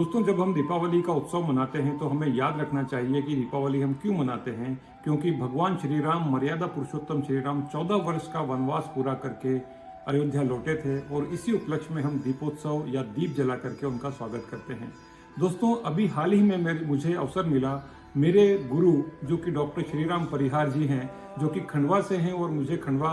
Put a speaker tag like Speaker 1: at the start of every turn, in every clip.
Speaker 1: दोस्तों, जब हम दीपावली का उत्सव मनाते हैं तो हमें याद रखना चाहिए कि दीपावली हम क्यों मनाते हैं। क्योंकि भगवान श्री राम, मर्यादा पुरुषोत्तम श्री राम 14 वर्ष का वनवास पूरा करके अयोध्या लौटे थे और इसी उपलक्ष्य में हम दीपोत्सव या दीप जला करके उनका स्वागत करते हैं। दोस्तों, अभी हाल ही में मुझे अवसर मिला, मेरे गुरु जो कि डॉक्टर श्री राम परिहार जी हैं, जो कि खंडवा से हैं, और मुझे खंडवा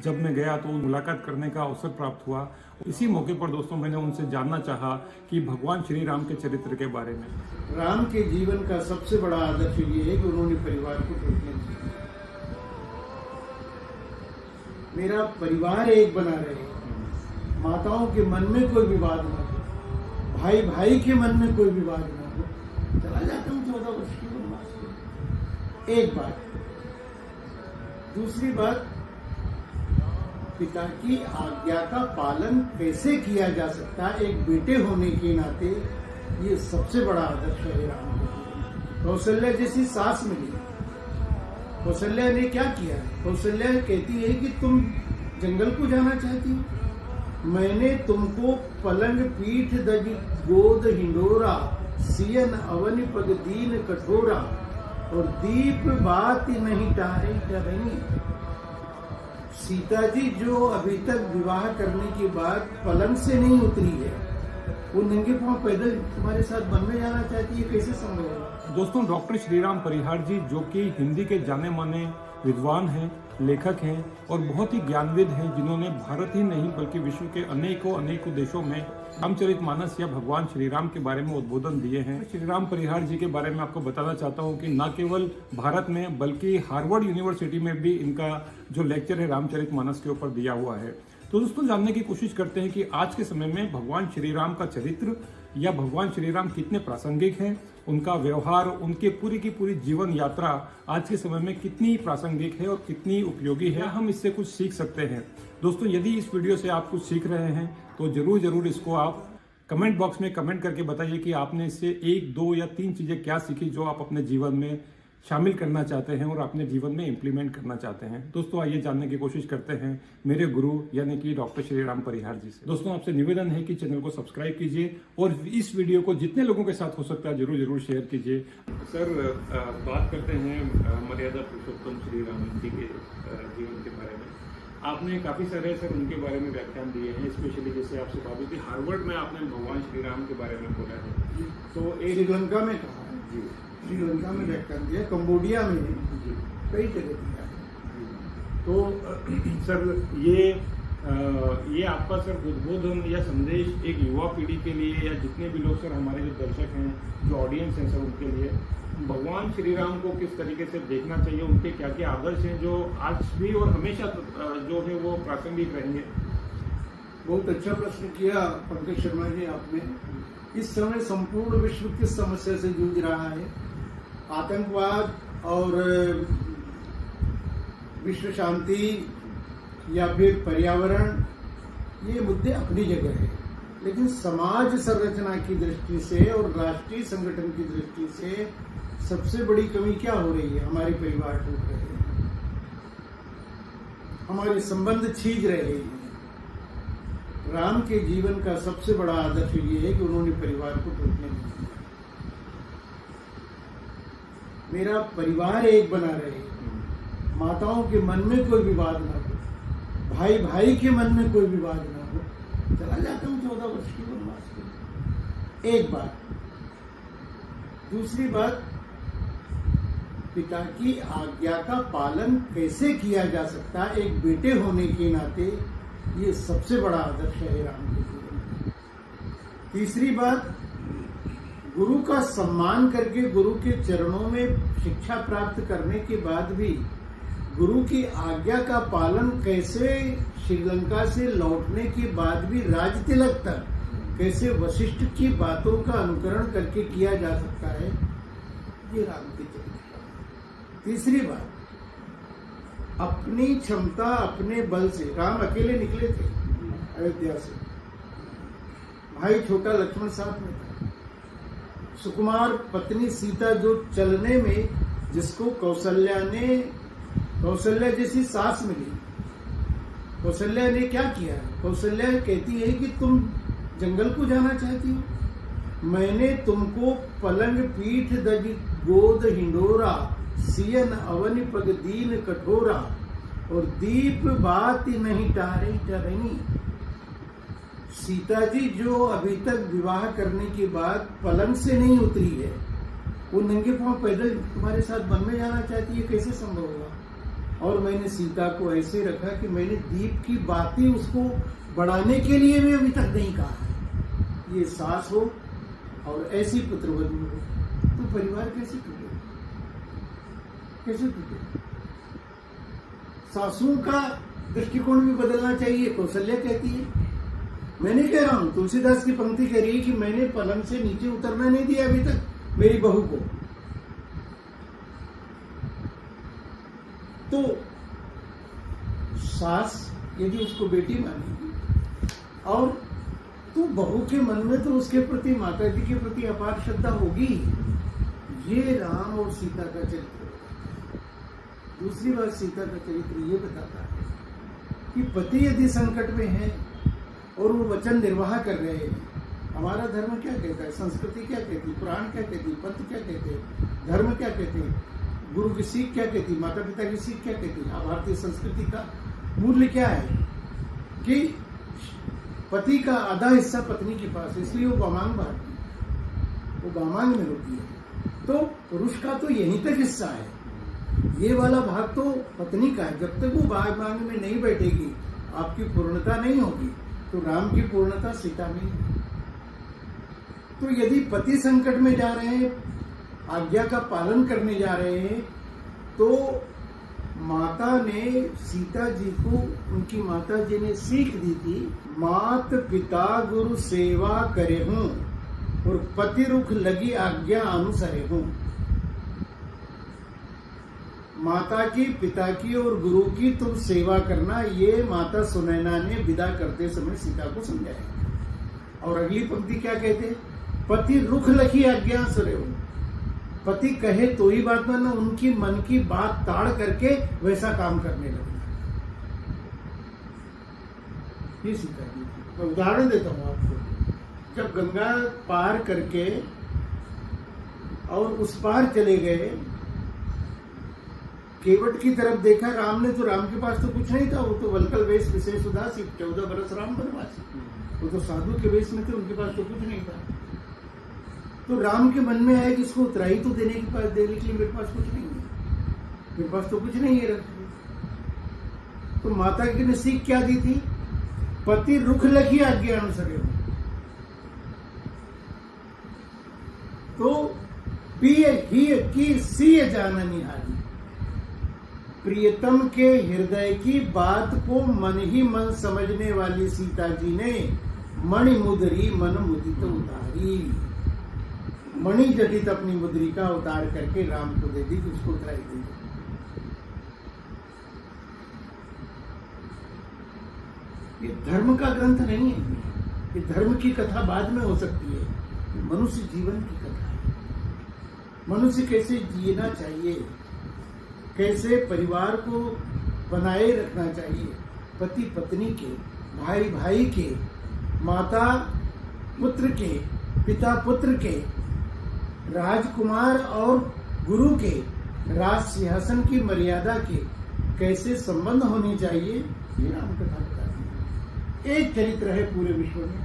Speaker 1: जब मैं गया तो मुलाकात करने का अवसर प्राप्त हुआ। इसी मौके पर दोस्तों मैंने उनसे जानना चाहा कि भगवान श्री राम के चरित्र के बारे में।
Speaker 2: राम के जीवन का सबसे बड़ा आदर्श ये है कि उन्होंने परिवार को टूटने नहीं दिया। मेरा परिवार एक बना रहे, माताओं के मन में कोई विवाद न हो, भाई भाई के मन में कोई विवाद न हो। चला जाता हूँ 14 वर्ष की वनवास। एक बात। दूसरी बात, पिता की आज्ञा का पालन कैसे किया जा सकता है एक बेटे होने के नाते, ये सबसे बड़ा आदर्श है राम को। कौशल्या जैसी सास मिली, कौशल्या ने क्या किया? कौशल्या कहती है कि तुम जंगल को जाना चाहती हो, मैंने तुमको पलंग पीठ दज गोद हिंडोरा, सियन अवन पग दीन कठोरा, और दीप बात नहीं टारे डरनी। सीता जी जो अभी तक विवाह करने के बाद पलंग से नहीं उतरी है, वो नंगे पांव पैदल तुम्हारे साथ वन में जाना चाहती है, कैसे संभव है?
Speaker 1: दोस्तों, डॉक्टर श्री राम परिहार जी जो कि हिंदी के जाने माने विद्वान हैं, लेखक हैं और बहुत ही ज्ञानविद हैं, जिन्होंने भारत ही नहीं बल्कि विश्व के अनेकों देशों में रामचरितमानस या भगवान श्री राम के बारे में उद्बोधन दिए हैं। श्री राम परिहार जी के बारे में आपको बताना चाहता हूं कि न केवल भारत में बल्कि हार्वर्ड यूनिवर्सिटी में भी इनका जो लेक्चर है रामचरितमानस के ऊपर दिया हुआ है। तो दोस्तों, जानने की कोशिश करते हैं कि आज के समय में भगवान श्री राम का चरित्र या भगवान श्री राम कितने प्रासंगिक हैं, उनका व्यवहार, उनके पूरी की पूरी जीवन यात्रा आज के समय में कितनी प्रासंगिक है और कितनी उपयोगी है, हम इससे कुछ सीख सकते हैं। दोस्तों, यदि इस वीडियो से आप कुछ सीख रहे हैं तो जरूर इसको आप कमेंट बॉक्स में कमेंट करके बताइए कि आपने इससे 1, 2 या 3 चीजें क्या सीखी जो आप अपने जीवन में शामिल करना चाहते हैं और अपने जीवन में इम्प्लीमेंट करना चाहते हैं। दोस्तों, आइए जानने की कोशिश करते हैं मेरे गुरु यानी कि डॉक्टर श्री राम परिहार जी से। दोस्तों, आपसे निवेदन है कि चैनल को सब्सक्राइब कीजिए और इस वीडियो को जितने लोगों के साथ हो सकता है जरूर शेयर कीजिए। सर, बात करते हैं मर्यादा पुरुषोत्तम श्री राम जी के जीवन के बारे में। आपने काफी सारे सर उनके बारे में व्याख्यान दिए हैं, स्पेशली जैसे आपसे बात हुई थी हार्वर्ड में आपने भगवान श्री राम के बारे में बोला है, तो
Speaker 2: श्रीलंका में कहा है जी, श्रीलंका में व्याख्यान दिया, कंबोडिया में कई जगह दिया है।
Speaker 1: तो सर ये आपका सर उद्बोधन या संदेश एक युवा पीढ़ी के लिए या जितने भी लोग सर हमारे जो दर्शक हैं, जो ऑडियंस हैं सर, उनके लिए भगवान श्री राम को किस तरीके से देखना चाहिए, उनके क्या क्या आदर्श हैं जो आज भी और हमेशा जो है वो प्रासंगिक रहेंगे?
Speaker 2: बहुत अच्छा प्रश्न किया पंकज शर्मा जी आपने। इस समय संपूर्ण विश्व किस समस्या से जूझ रहा है? आतंकवाद और विश्व शांति या फिर पर्यावरण, ये मुद्दे अपनी जगह है, लेकिन समाज संरचना की दृष्टि से और राष्ट्रीय संगठन की दृष्टि से सबसे बड़ी कमी क्या हो रही है? हमारे परिवार टूट रहे हैं, हमारे संबंध छीज रहे हैं। राम के जीवन का सबसे बड़ा आदर्श ये है कि उन्होंने परिवार को टूटने नहीं दिया। मेरा परिवार एक बना रहे, माताओं के मन में कोई विवाद न हो, भाई भाई के मन में कोई विवाद न हो। चला जाता हूँ 14 वर्ष की वनवास के। एक बात। दूसरी बात, पिता की आज्ञा का पालन कैसे किया जा सकता है एक बेटे होने के नाते, ये सबसे बड़ा आदर्श है राम के जीवन। तीसरी बात, गुरु का सम्मान करके गुरु के चरणों में शिक्षा प्राप्त करने के बाद भी गुरु की आज्ञा का पालन कैसे श्रीलंका से लौटने के बाद भी राज तिलक तक कैसे वशिष्ठ की बातों का अनुकरण करके किया जा सकता है, ये राम के चरित्र। तीसरी बात, अपनी क्षमता अपने बल से, राम अकेले निकले थे अयोध्या से, भाई छोटा लक्ष्मण साथ में था, सुकुमार पत्नी सीता जो चलने में, जिसको कौशल्या जैसी सास मिली, कौशल्या ने क्या किया? कौशल्या कहती है कि तुम जंगल को जाना चाहती हो, मैंने तुमको पलंग पीठ दज गोद हिंडोरा, सियन अवन पग दीन कठोरा, और दीप बात नहीं टारे टरनी। सीता जी जो अभी तक विवाह करने के बाद पलंग से नहीं उतरी है, वो नंगे पांव पैदल तुम्हारे साथ वन में जाना चाहती है, कैसे संभव होगा? और मैंने सीता को ऐसे रखा कि मैंने दीप की बातें उसको बढ़ाने के लिए भी अभी तक नहीं कहा है। ये सास हो और ऐसी पुत्रवधू हो तो परिवार कैसे टूटे? कैसे टूटे? सासुओं का दृष्टिकोण भी बदलना चाहिए, कौशल्या कहती है। मैंने कह रहा हूं, तुलसीदास की पंक्ति कह रही है कि मैंने पलंग से नीचे उतरना नहीं दिया अभी तक मेरी बहू को। तो सास यदि उसको बेटी मानेगी और तो बहू के मन में तो उसके प्रति, माता जी के प्रति अपार श्रद्धा होगी। ये राम और सीता का चरित्र बताता है। दूसरी बात सीता का चरित्र ये बताता है कि पति यदि संकट में है और वो वचन निर्वाह कर रहे हैं, हमारा धर्म क्या कहता है, संस्कृति क्या कहती, पुराण क्या कहती, पंथ क्या कहते हैं, धर्म क्या कहते हैं, गुरु की सीख क्या कहती, माता पिता की सीख क्या कहती है, भारतीय संस्कृति का मूल्य क्या है कि पति का आधा हिस्सा पत्नी के पास है, इसलिए वो बामांग बांटती है, वो बामांग में होती है। तो पुरुष का तो यहीं तक हिस्सा है, ये वाला भाग तो पत्नी का है। जब तक वो बामांग में नहीं बैठेगी आपकी पूर्णता नहीं होगी। तो राम की पूर्णता सीता में है। तो यदि पति संकट में जा रहे हैं, आज्ञा का पालन करने जा रहे हैं, तो माता ने सीता जी को, उनकी माता जी ने सीख दी थी, मात पिता गुरु सेवा करे हूं और पति रुख लगी आज्ञा अनुसरे हूं। माता की, पिता की और गुरु की तुम सेवा करना, ये माता सुनैना ने विदा करते समय सीता को समझाया। और अगली पंक्ति क्या कहते, पति रुख लखी आज्ञा अनुसरे हूं। पति कहे तो ही बात मानना, उनकी मन की बात ताड़ करके वैसा काम करने लगना। ये सीता जी। मैं उदाहरण देता हूं आपको। जब गंगा पार करके और उस पार चले गए, केवट की तरफ देखा राम ने, तो राम के पास तो कुछ नहीं था, वो तो वल्कल वेश विशेष उदासी, 14 बरस राम वनवासी, वो तो साधु के वेश में थे, उनके पास तो कुछ नहीं था। तो राम के मन में आया कि इसको उतराई तो देने के लिए मेरे पास कुछ नहीं है, मेरे पास तो कुछ नहीं है। तो माता की ने सीख क्या दी थी, पति रुख लखी आज्ञा अनुसरे हो। तो पिय ही की सीय जाना निहारी, प्रियतम के हृदय की बात को मन ही मन समझने वाली सीता जी ने मणि मुद्री मन मुदित उतारी। मणि जटित अपनी मुद्रिका उतार करके राम को दे दी कि उसको उतराई दी। ये धर्म का ग्रंथ नहीं है, ये धर्म की कथा बाद में हो सकती है, ये मनुष्य जीवन की कथा है। मनुष्य कैसे जीना चाहिए, कैसे परिवार को बनाए रखना चाहिए, पति पत्नी के, भाई भाई के, माता पुत्र के, पिता पुत्र के, राजकुमार और गुरु के, राज सिंहासन की मर्यादा के कैसे संबंध होने चाहिए, ये राम कथा बताती है। एक चरित्र है पूरे विश्व में।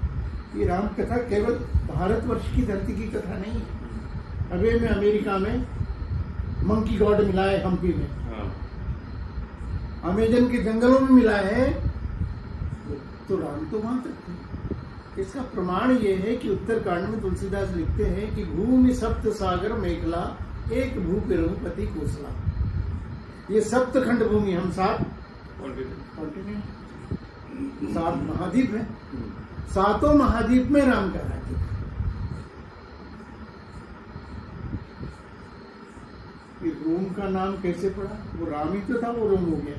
Speaker 2: ये राम कथा केवल भारतवर्ष की धरती की कथा नहीं है। अभी में अमेरिका में मंकी गॉड मिला है, हम्पी में, अमेजन के जंगलों में मिला है, तो राम तो वहां तक थे। इसका प्रमाण ये है कि उत्तरकांड में तुलसीदास लिखते हैं कि भूमि सप्त सागर मेखला, एक भू पे रघुपति कोसला। ये सप्तखंड भूमि, हम 7 कॉन्टिनेंट, 7 महाद्वीप है, 7 महाद्वीप में राम का राज्य था। रोम का नाम कैसे पड़ा, वो राम ही तो था, वो रोम हो गया।